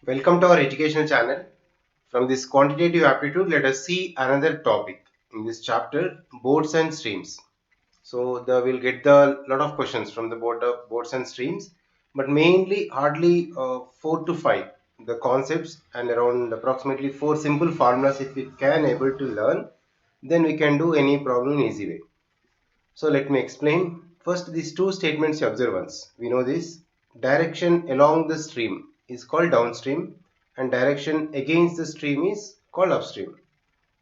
Welcome to our educational channel. From this quantitative aptitude, let us see another topic in this chapter, boats and streams. So we'll get the lot of questions from the boats and streams, but mainly hardly 4 to 5 the concepts and around approximately 4 simple formulas. If we can able to learn, then we can do any problem in easy way. So let me explain. First, these two statements you observe once. We know this. Direction along the stream is called downstream and direction against the stream is called upstream.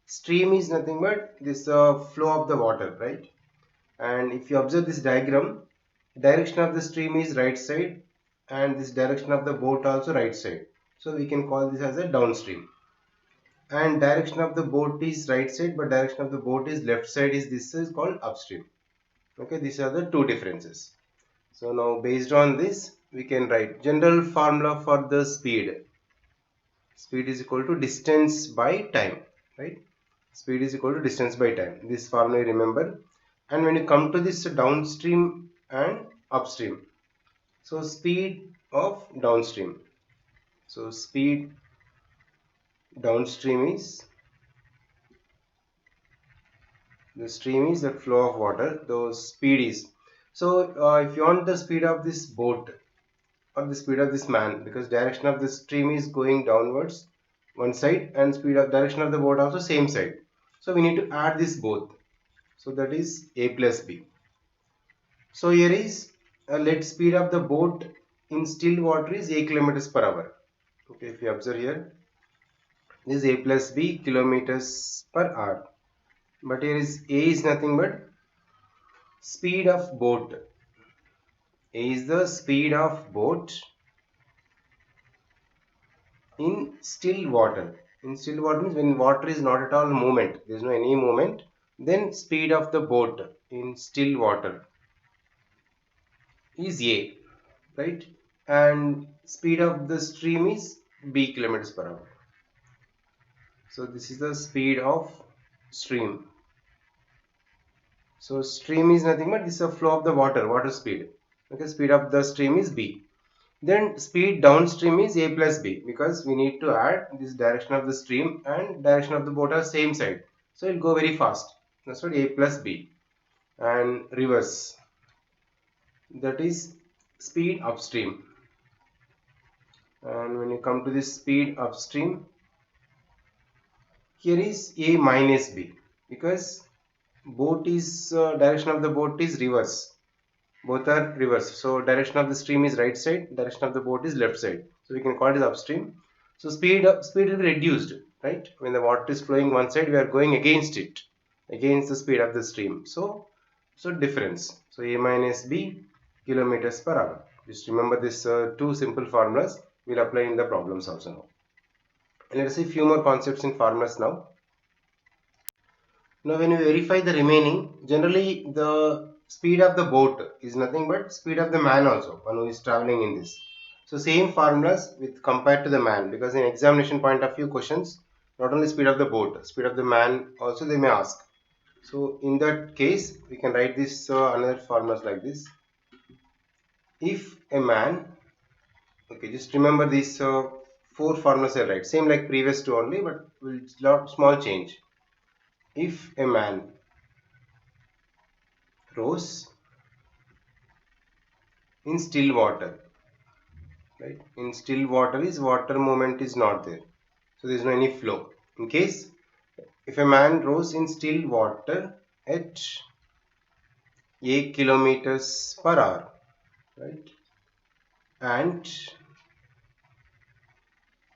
Stream is nothing but this flow of the water, right? And if you observe this diagram, direction of the stream is right side and this direction of the boat also right side. So we can call this as a downstream. And direction of the boat is right side but direction of the boat is left side is this is called upstream. Okay, these are the two differences. So now based on this we can write general formula for the speed. Speed is equal to distance by time, right? Speed is equal to distance by time. This formula you remember. And when you come to this downstream and upstream, so speed of downstream. So speed downstream is the stream is the flow of water. The speed is so if you want the speed of this boat or the speed of this man, because direction of the stream is going downwards one side and speed of direction of the boat also same side, so we need to add this both, so that is a plus b. So here is let speed of the boat in still water is 8 kilometers per hour. Okay, if you observe here, this is a plus b kilometers per hour, but here is a is nothing but speed of boat. A is the speed of boat in still water. In still water means when water is not at all movement, there is no any movement, then speed of the boat in still water is a, right? And speed of the stream is b kilometers per hour. So this is the speed of stream. So stream is nothing but this is a flow of the water speed. Okay, speed of the stream is b. Then speed downstream is a plus b, because we need to add this direction of the stream and direction of the boat are same side, so it will go very fast. That's what a plus b. And reverse, that is speed upstream. And when you come to this speed upstream, here is a minus b, because boat is direction of the boat is reverse, both are reverse, so direction of the stream is right side, direction of the boat is left side, so we can call it as upstream. So speed will be reduced, right? When the water is flowing one side, we are going against it, against the speed of the stream. So difference, so a minus b kilometers per hour. Just remember this two simple formulas will apply in the problems also now. And let us see few more concepts in formulas now. Now when we verify the remaining, generally the speed of the boat is nothing but speed of the man also, one who is traveling in this. So same formulas with compared to the man, because in examination point of view questions, not only speed of the boat, speed of the man also they may ask. So in that case, we can write this another formulas like this. If a man, okay, just remember these four formulas I write, same like previous two only, but with lot small change. If a man rows in still water, right? In still water is water movement is not there, so there is no any flow. In case if a man rows in still water at 8 kilometers per hour, right? And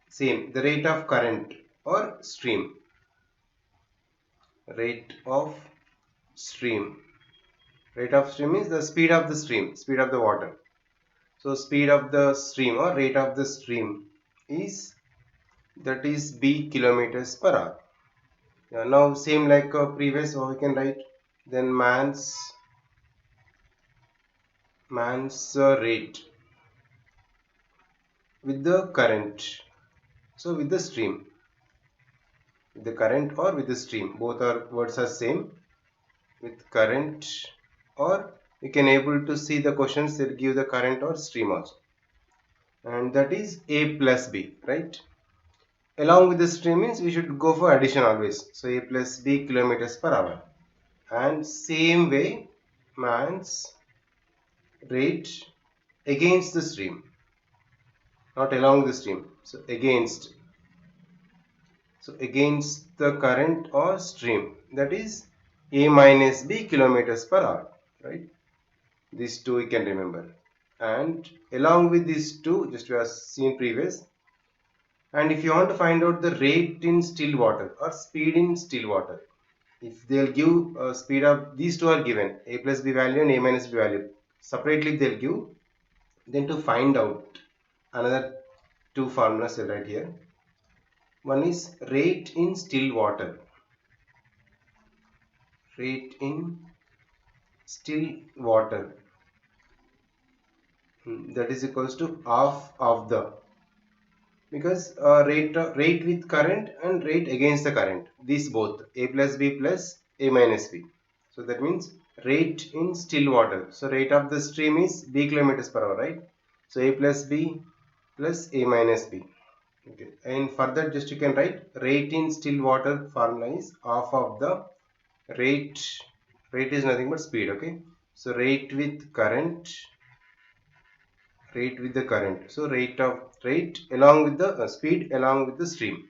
same the rate of current or stream, rate of stream, rate of stream is the speed of the stream, speed of the water. So speed of the stream or rate of the stream is, that is b kilometers per hour. Yeah, now same like previous, we can write then man's rate with the current. So with the stream, with the current or with the stream, both are words are same. With current, or we can able to see the questions that give the current or stream also. and that is a plus b, right? Along with the stream means we should go for addition always. So a plus b kilometers per hour. And same way man's rate against the stream, not along the stream. So against the current or stream, that is a minus b kilometers per hour, right? These two we can remember. And along with these two, just we have seen previous. And if you want to find out the rate in still water or speed in still water, if they'll give speed of these two are given, a plus b value and a minus b value separately they'll give, then to find out another two formulas right here. One is rate in still water. Rate in still water, that is equals to half of the, because rate with current and rate against the current, these both a plus b plus a minus b. So that means rate in still water, so rate of the stream is b kilometers per hour, right? So a plus b plus a minus b. Okay, and further just you can write rate in still water formula is half of the rate. Rate is nothing but speed. Okay, so rate with current, so rate along with the speed along with the stream,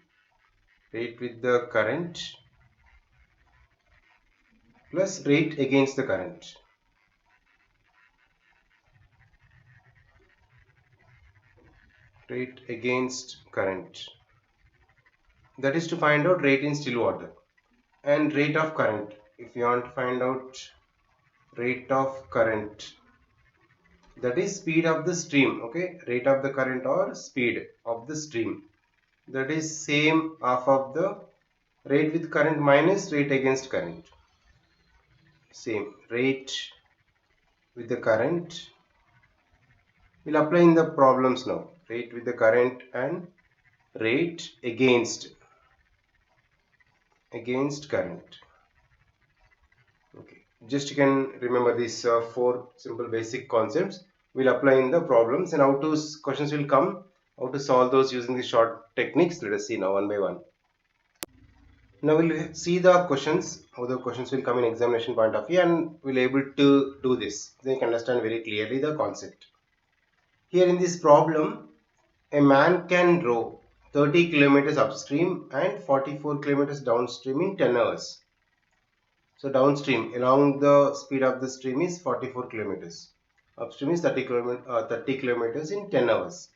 rate with the current plus rate against the current. Rate against current, that is to find out rate in still water. And rate of current, if you want to find out rate of current, that is speed of the stream. Okay, rate of the current or speed of the stream, that is same half of the rate with current minus rate against current. Same rate with the current, we'll apply in the problems now. Rate with the current and rate against current. Okay, just you can remember these four simple basic concepts. We'll apply in the problems, and how to questions will come, how to solve those using the short techniques. Let us see now one by one. Now we'll see the questions, how the questions will come in examination point of view, and we'll able to do this. Then you can understand very clearly the concept. Here in this problem, a man can row 30 kilometers upstream and 44 kilometers downstream in 10 hours. So downstream, along the speed of the stream is 44 kilometers. Upstream is 30 kilometers in 10 hours.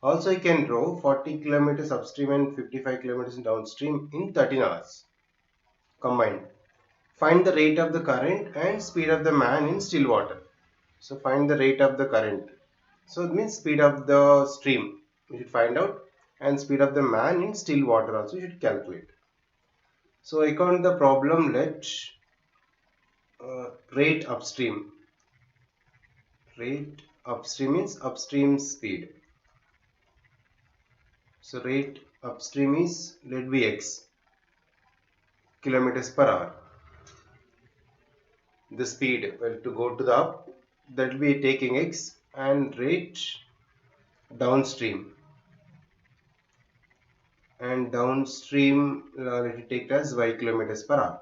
Also, he can row 40 kilometers upstream and 55 kilometers downstream in 13 hours combined. Find the rate of the current and speed of the man in still water. So find the rate of the current. So it means speed of the stream we should find out, and speed of the man in still water also you should calculate. So according to the problem, let rate upstream. Rate upstream means upstream speed. So rate upstream is, let be x, kilometers per hour. The speed, well, to go to the up, that will be taking x, and rate downstream. And downstream, let it take as y kilometers per hour.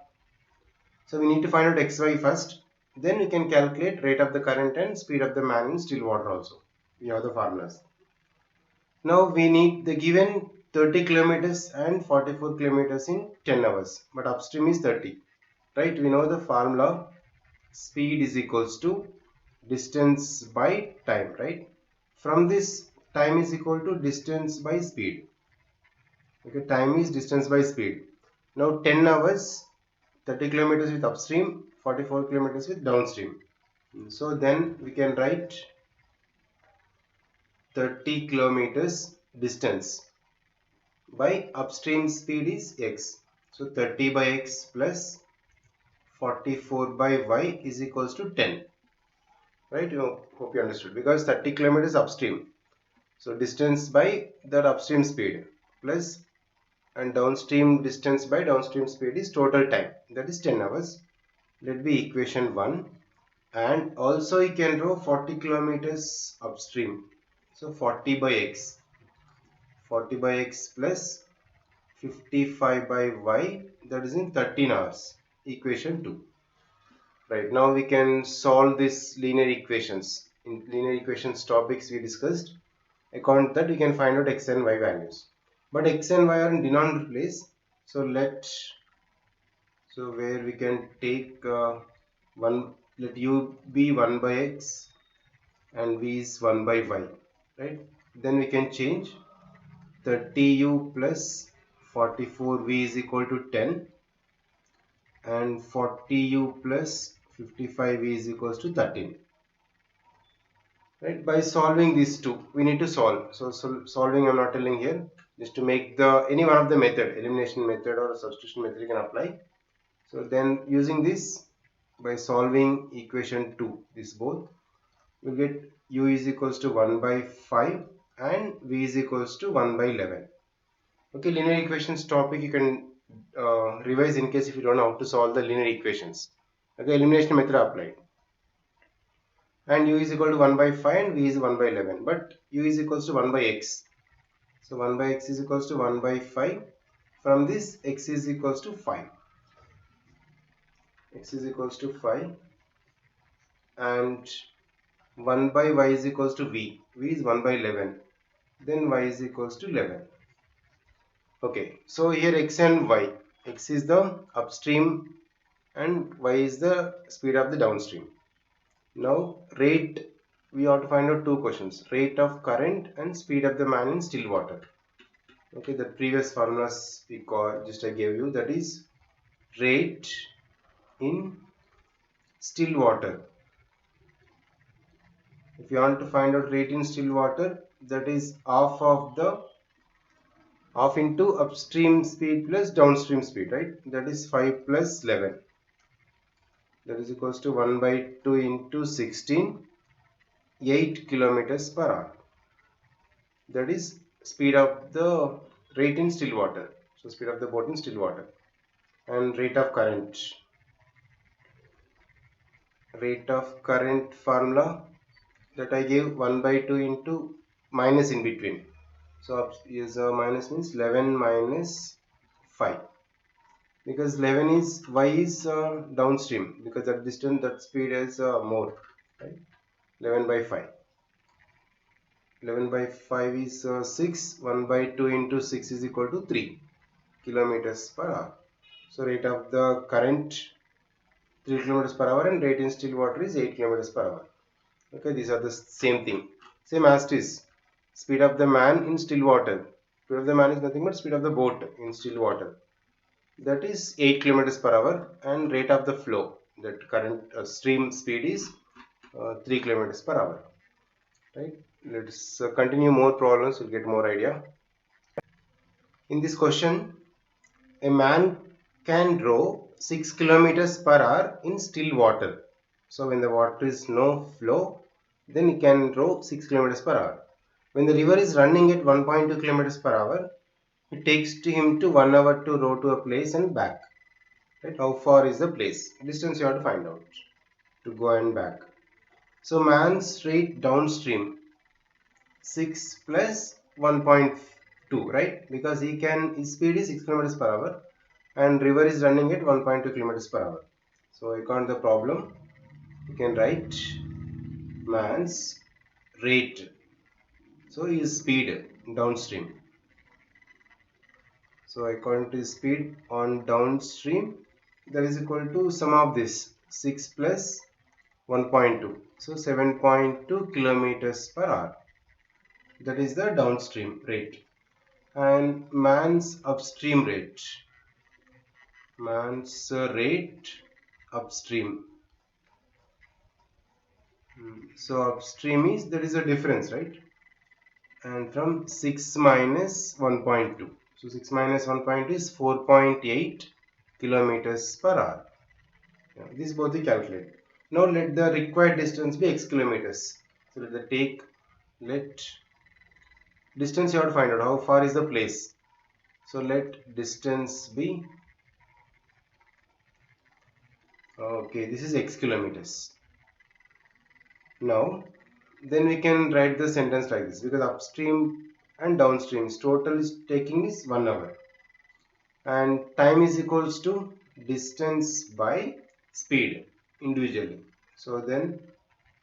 So we need to find out xy first. Then we can calculate rate of the current and speed of the man in still water also. We have the formulas. Now we need the given 30 kilometers and 44 kilometers in 10 hours. But upstream is 30. Right? We know the formula. Speed is equals to distance by time. Right? From this, time is equal to distance by speed. Okay, time is distance by speed. Now 10 hours, 30 kilometers with upstream, 44 kilometers with downstream. So then we can write 30 kilometers distance by upstream speed is x. So 30 by x plus 44 by y is equals to 10. Right? Hope you understood, because 30 kilometers upstream. So distance by that upstream speed plus, and downstream distance by downstream speed is total time, that is 10 hours. Let be equation 1. And also you can row 40 kilometers upstream. So 40 by x, 40 by x plus 55 by y, that is in 13 hours, equation 2. Right, now we can solve this linear equations. In linear equations topics we discussed, according to that we can find out x and y values. But x and y are in denominator place, so where we can take let u be 1 by x and v is 1 by y, right? Then we can change 30u plus 44v is equal to 10 and 40u plus 55v is equals to 13. Right, by solving these two we need to solve. So solving I'm not telling here, just to make the any one of the method, elimination method or substitution method you can apply. So then using this, by solving equation 2, this both, we'll get u is equals to 1 by 5 and v is equals to 1 by 11. Okay, linear equations topic you can revise in case if you don't know how to solve the linear equations. Okay, elimination method applied. And u is equal to 1 by 5 and v is 1 by 11, but u is equals to 1 by x. So 1 by x is equals to 1 by 5. From this, x is equals to 5. X is equals to 5 and 1 by y is equals to v. V is 1 by 11. Then y is equals to 11. Okay, so here x and y. X is the upstream and y is the speed of the downstream. Now rate, we have to find out two questions: rate of current and speed of the man in still water. Okay, the previous formulas we just I gave you, that is rate in still water. If you want to find out rate in still water, that is half into upstream speed plus downstream speed, right? That is 5 plus 11. That is equals to 1 by 2 into 16, 8 kilometers per hour. That is speed of the rate in still water. So speed of the boat in still water. And rate of current. Rate of current formula that I gave 1 by 2 into minus in between. So is minus means 11 minus 5. Because 11 is y is downstream, because that distance, that speed is more, right? 11 by 5. 11 by 5 is 6. 1 by 2 into 6 is equal to 3 kilometers per hour. So rate of the current 3 kilometers per hour and rate in still water is 8 kilometers per hour. Okay, these are the same thing. Same as it is. Speed of the man in still water. Speed of the man is nothing but speed of the boat in still water. That is 8 kilometers per hour, and rate of the flow, that current stream speed is 3 kilometers per hour. Right? Let's continue more problems. We'll get more idea. In this question, a man can row 6 kilometers per hour in still water. So when the water is no flow, then he can row 6 kilometers per hour. When the river is running at 1.2 kilometers per hour, it takes him to 1 hour to row to a place and back. Right? How far is the place? Distance you have to find out to go and back. So man's rate downstream 6 plus 1.2, right? Because his speed is 6 kilometers per hour and river is running at 1.2 kilometers per hour. So according to the problem, you can write man's rate. So his speed downstream. So according to his speed on downstream, that is equal to sum of this 6 plus 1.2. So 7.2 kilometers per hour. That is the downstream rate. And man's upstream rate. Man's rate upstream. So upstream is, there is a difference, right? And from 6 minus 1.2. So 6 minus 1.2 is 4.8 kilometers per hour. Yeah, this both we calculate. Now let the required distance be x kilometers. So let distance you have to find out how far is the place. So let distance be, okay, this is x kilometers. Now then we can write the sentence like this, because upstream and downstream's total is taking is 1 hour, and time is equals to distance by speed individually. So then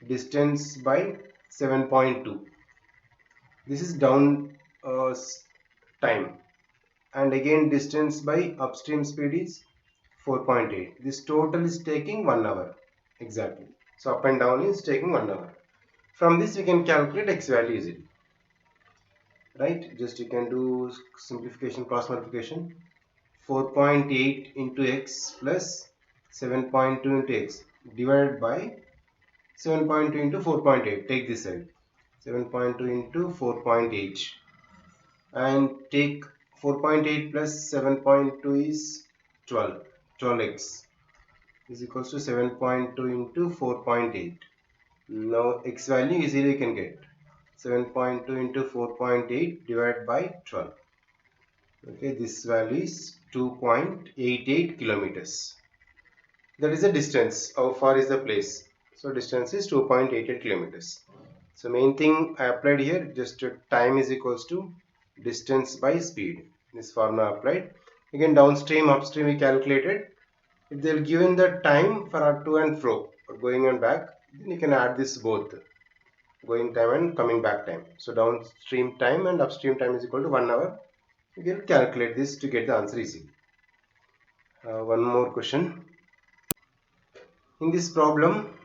distance by 7.2, this is down time, and again distance by upstream speed is 4.8. This total is taking 1 hour exactly. So up and down is taking 1 hour. From this we can calculate x value easily, right? Just you can do simplification, cross multiplication. 4.8 into x plus 7.2 into x divided by 7.2 into 4.8. Take this side. 7.2 into 4.8, and take 4.8 plus 7.2 is 12. 12x is equals to 7.2 into 4.8. Now x value easily you can get. 7.2 into 4.8 divided by 12. Okay, this value is 2.88 kilometers. That is the distance. How far is the place? So distance is 2.88 kilometers. So main thing I applied here, just time is equals to distance by speed. This formula applied. Again downstream, upstream we calculated. If they are given the time for our to and fro, going and back, then you can add this both, going time and coming back time. So downstream time and upstream time is equal to 1 hour. You can calculate this to get the answer easily. One more question. In this problem,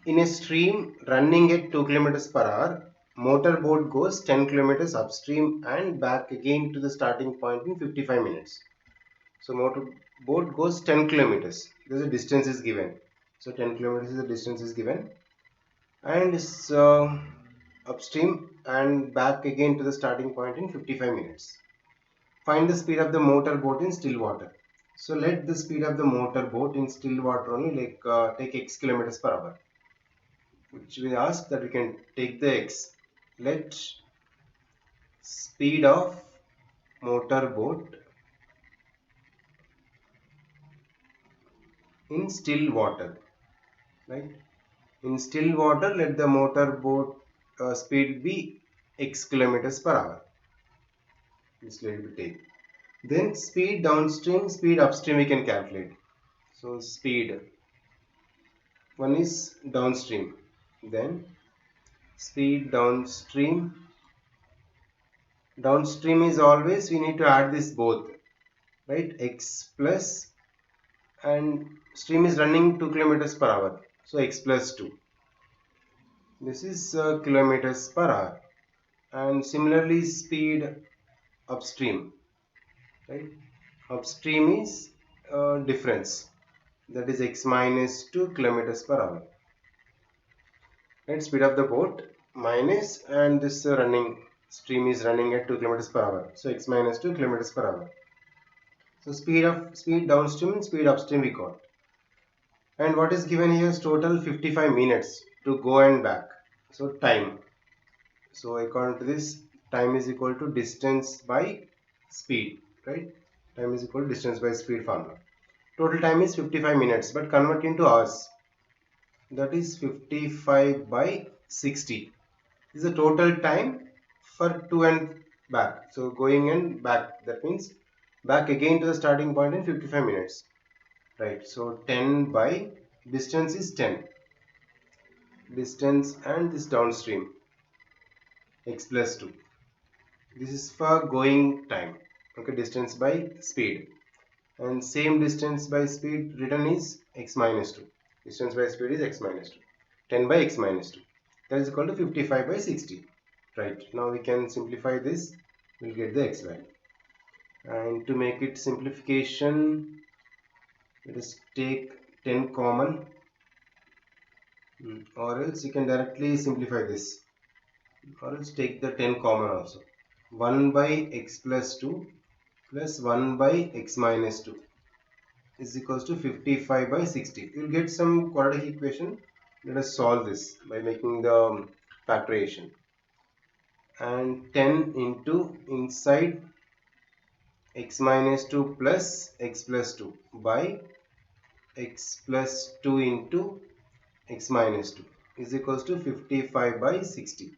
in a stream running at 2 kilometers per hour, motor boat goes 10 kilometers upstream and back again to the starting point in 55 minutes. So motor boat goes 10 kilometers. There's a distance is given. So 10 kilometers is the distance is given, and is upstream and back again to the starting point in 55 minutes. Find the speed of the motor boat in still water. So let the speed of the motor boat in still water only, like take x kilometers per hour, which we ask that we can take the x. Let speed of motor boat in still water, right? In still water, let the motor boat speed be x kilometers per hour. This let it take. Then speed downstream, speed upstream we can calculate. So speed, one is downstream, then speed downstream. Downstream is always, we need to add this both, right? X plus, and stream is running 2 kilometers per hour, so x plus 2. This is kilometers per hour. And similarly speed upstream, right? Upstream is difference, that is x minus 2 kilometers per hour. Right? Speed of the boat minus, and this running stream is running at 2 kilometers per hour, so x minus 2 kilometers per hour. So speed downstream and speed upstream we got. And what is given here is total 55 minutes to go and back. So time. So according to this, time is equal to distance by speed, right? Time is equal to distance by speed formula. Total time is 55 minutes, but convert into hours. That is 55 by 60. This is the total time for to and back. So going and back, that means back again to the starting point in 55 minutes. Right, so 10 by distance is 10. Distance and this downstream, x plus 2. This is for going time. Okay, distance by speed. And same distance by speed written is x minus 2. Distance by speed is x minus 2. 10 by x minus 2. That is equal to 55 by 60. Right, now we can simplify this. We'll get the x value. And to make it simplification, let us take 10 common, or else you can directly simplify this, or else take the 10 common also. 1 by x plus 2 plus 1 by x minus 2 is equals to 55 by 60. You will get some quadratic equation. Let us solve this by making the factorization. And 10 into inside x minus 2 plus x plus 2 by x plus 2 into x minus 2. is equals to 55 by 60,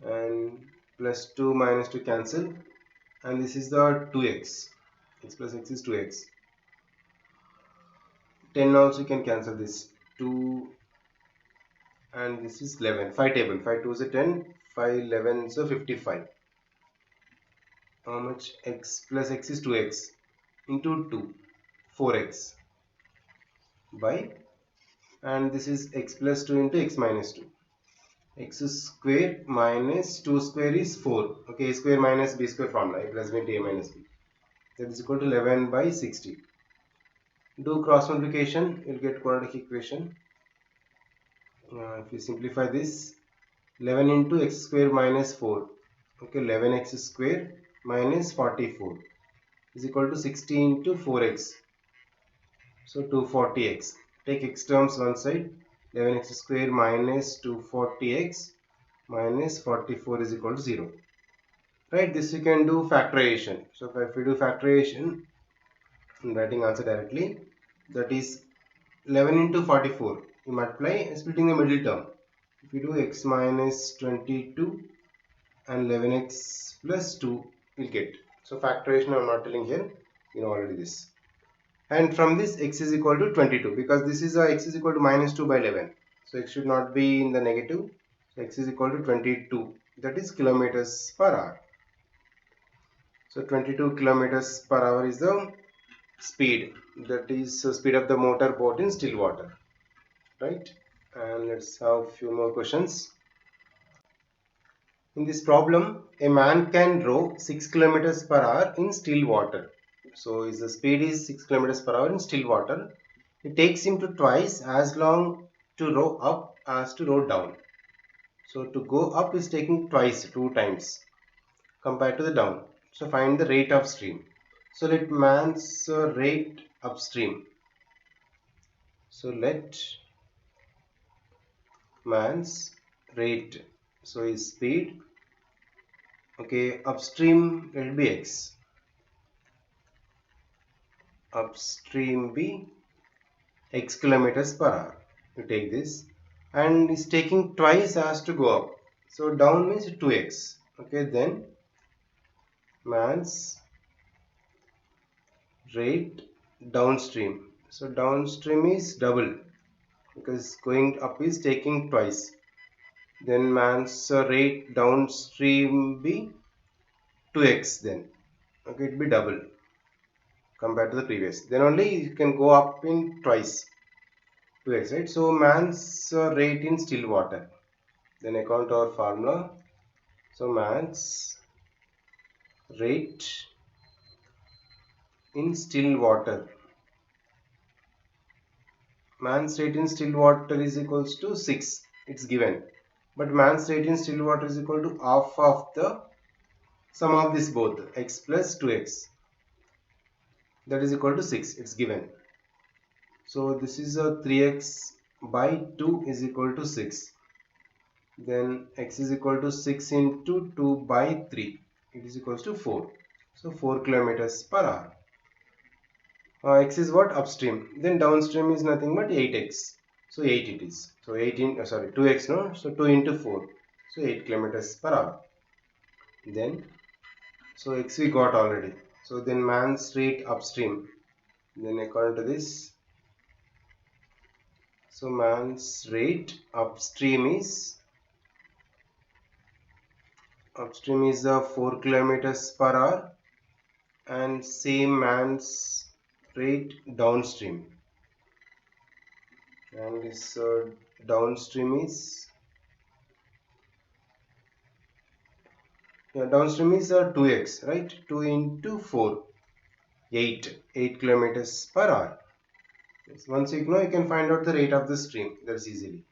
and plus 2 minus 2 cancel, and this is the 2x. X plus x is 2x. 10 also you can cancel this 2, and this is 11. 5 table, 5 2 is a 10, 5 11 so 55. How much? X plus x is 2x into 2, 4x by, and this is x plus 2 into x minus 2. X square minus 2 square is 4. Okay, a square minus b square formula, a plus b into a minus b. That is equal to 11 by 60. Do cross multiplication, you'll get quadratic equation. If you simplify this, 11 into x square minus 4. Okay, 11x square minus 44 is equal to 60 into 4x. So 240x. Take x terms one side. 11x square minus 240x minus 44 is equal to 0. Right, this you can do factorization. So if we do factorization, I'm writing answer directly. That is 11 into 44. You multiply splitting the middle term. If you do x minus 22 and 11x plus 2, we'll get. So factorization I'm not telling here. You know already this. And from this x is equal to 22, because this is x is equal to minus 2 by 11. So x should not be in the negative. So x is equal to 22. That is kilometers per hour. So 22 kilometers per hour is the speed. That is speed of the motor boat in still water. Right? And let's have a few more questions. In this problem, a man can row 6 kilometers per hour in still water. So his speed is 6 kilometers per hour in still water. It takes him to twice as long to row up as to row down. So to go up is taking twice, 2 times compared to the down. So find the rate of stream. So let man's rate upstream. So let man's rate, so his speed, okay, upstream will be x, upstream be x kilometers per hour. You take this, and is taking twice as to go up, so down means 2x. Okay, then man's rate downstream, so downstream is double because going up is taking twice. Then man's rate downstream be 2x, then okay, it be double compared to the previous. Then only you can go up in twice, 2x, right? So man's rate in still water, then account our formula. So man's rate in still water, man's rate in still water is equals to 6, it's given, but man's rate in still water is equal to half of the sum of this both, x plus 2x, that is equal to 6, it's given. So this is a 3x by 2 is equal to 6. Then x is equal to 6 into 2 by 3. It is equals to 4. So 4 kilometers per hour. X is what? Upstream. Then downstream is nothing but 8x. So 8 it is. So 18, sorry, 2x, no? So 2 into 4. So 8 kilometers per hour. Then, so x we got already. So then man's rate upstream. Then according to this, so man's rate upstream is 4 kilometers per hour, and same man's rate downstream, and this downstream is downstream is 2x, right? 2 into 4, 8 kilometers per hour. Yes. Once you know, you can find out the rate of the stream. That's easily.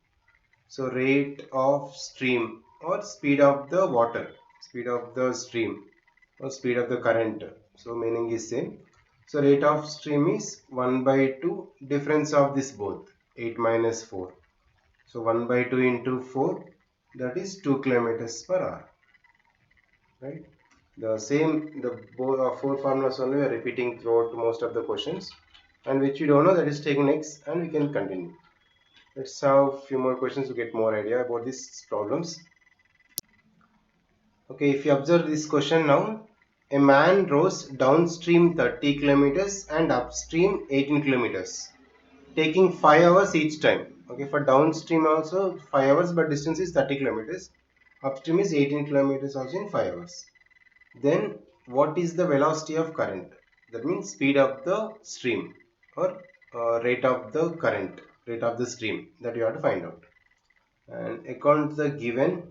So rate of stream or speed of the water, speed of the stream or speed of the current. So meaning is same. So rate of stream is 1 by 2 difference of this both, 8 minus 4. So 1 by 2 into 4, that is 2 kilometers per hour. Right? The same, the 4 formulas only we are repeating throughout most of the questions, and which you don't know, that is taken next, and we can continue. Let's have few more questions to get more idea about these problems. Okay, if you observe this question now, a man rows downstream 30 kilometers and upstream 18 kilometers, taking 5 hours each time. Okay, for downstream also 5 hours, but distance is 30 kilometers. Upstream is 18 kilometers also in 5 hours. Then what is the velocity of current? That means speed of the stream, or rate of the current, rate of the stream, that you have to find out. And according to the given,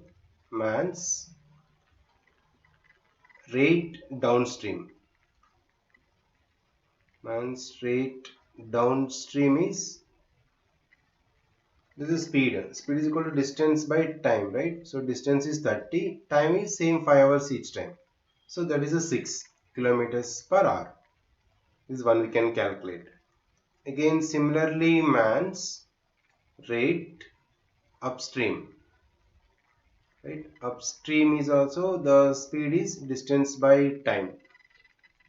man's rate downstream, is, this is speed is equal to distance by time, right? So distance is 30, time is same 5 hours each time, so that is a 6 kilometers per hour. This one we can calculate. Again, similarly, man's rate upstream, right? Upstream is also, the speed is distance by time,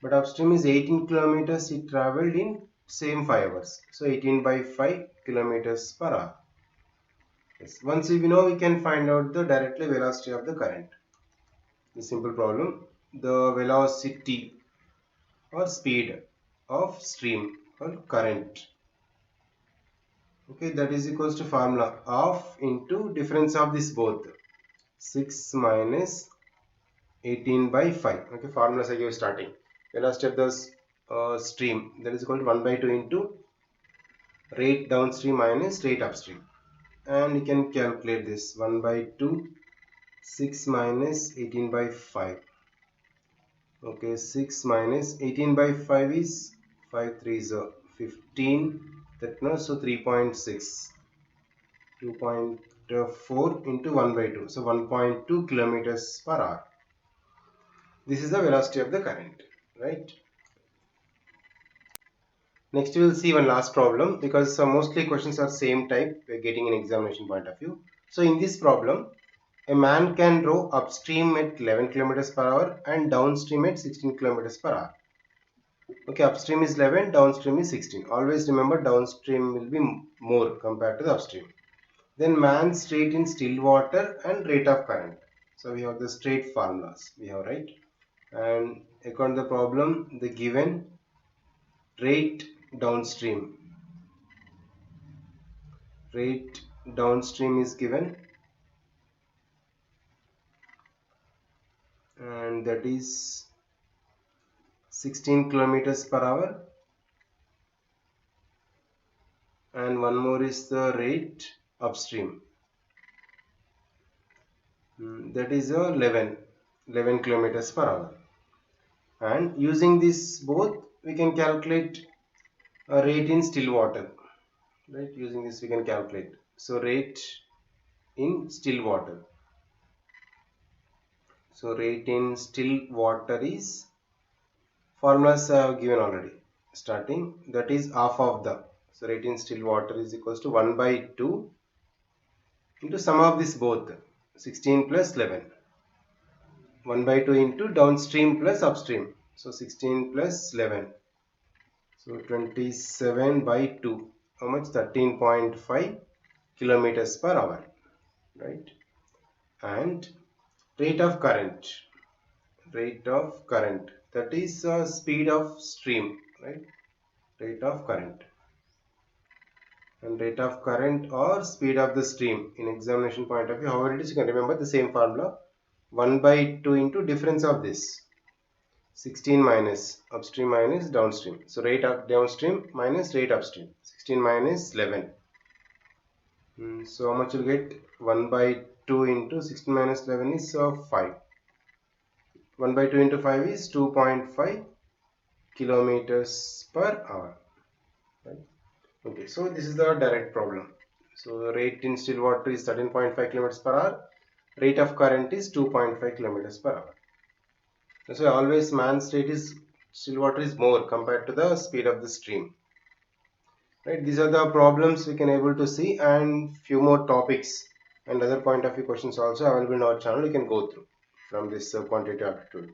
but upstream is 18 kilometers he traveled in same 5 hours, so 18 by 5 kilometers per hour. Yes. Once we know, we can find out the directly velocity of the current. The simple problem, the velocity or speed of stream or current, okay, that is equals to formula of into difference of this both, 6 minus 18 by 5. Okay, formulas I give starting. Velocity of the stream, that is equal to 1 by 2 into rate downstream minus rate upstream, and we can calculate this. 1 by 2, 6 minus 18 by 5. Okay, 6 minus 18 by 5 is 5 3 is 15, that no, so 3.6, 2.4 into 1 by 2, so 1.2 kilometers per hour. This is the velocity of the current, right? Next we will see one last problem, because mostly questions are same type we are getting in examination point of view. So in this problem, a man can row upstream at 11 kilometers per hour and downstream at 16 kilometers per hour. Okay, upstream is 11, downstream is 16. Always remember, downstream will be more compared to the upstream. Then man's rate in still water and rate of current. So we have the straight formulas we have, right? And according to the problem, the given rate downstream, is given, and that is 16 kilometers per hour, and one more is the rate upstream, that is 11 kilometers per hour. And using this both, we can calculate a rate in still water, right? Using this we can calculate, so rate in still water, so rate in still water is, formulas I have given already starting, that is half of the, so rate in still water is equals to 1 by 2 into sum of this both, 16 plus 11, 1 by 2 into downstream plus upstream, so 16 plus 11, so 27 by 2, how much? 13.5 kilometers per hour, right? And rate of current, that is speed of stream, right? Rate of current, and rate of current or speed of the stream in examination point of view, however it is, you can remember the same formula, 1 by 2 into difference of this, 16 minus upstream minus downstream, so rate of downstream minus rate upstream, 16 minus 11. So how much you will get? 1 by 2 into 16 minus 11 is 5. 1 by 2 into 5 is 2.5 kilometers per hour, right? Okay, so this is the direct problem. So rate in still water is 13.5 kilometers per hour, rate of current is 2.5 kilometers per hour. So always man's rate is still water is more compared to the speed of the stream, right? These are the problems we can able to see, and few more topics and other point of view questions also available in our channel. You can go through from this quantitative aptitude.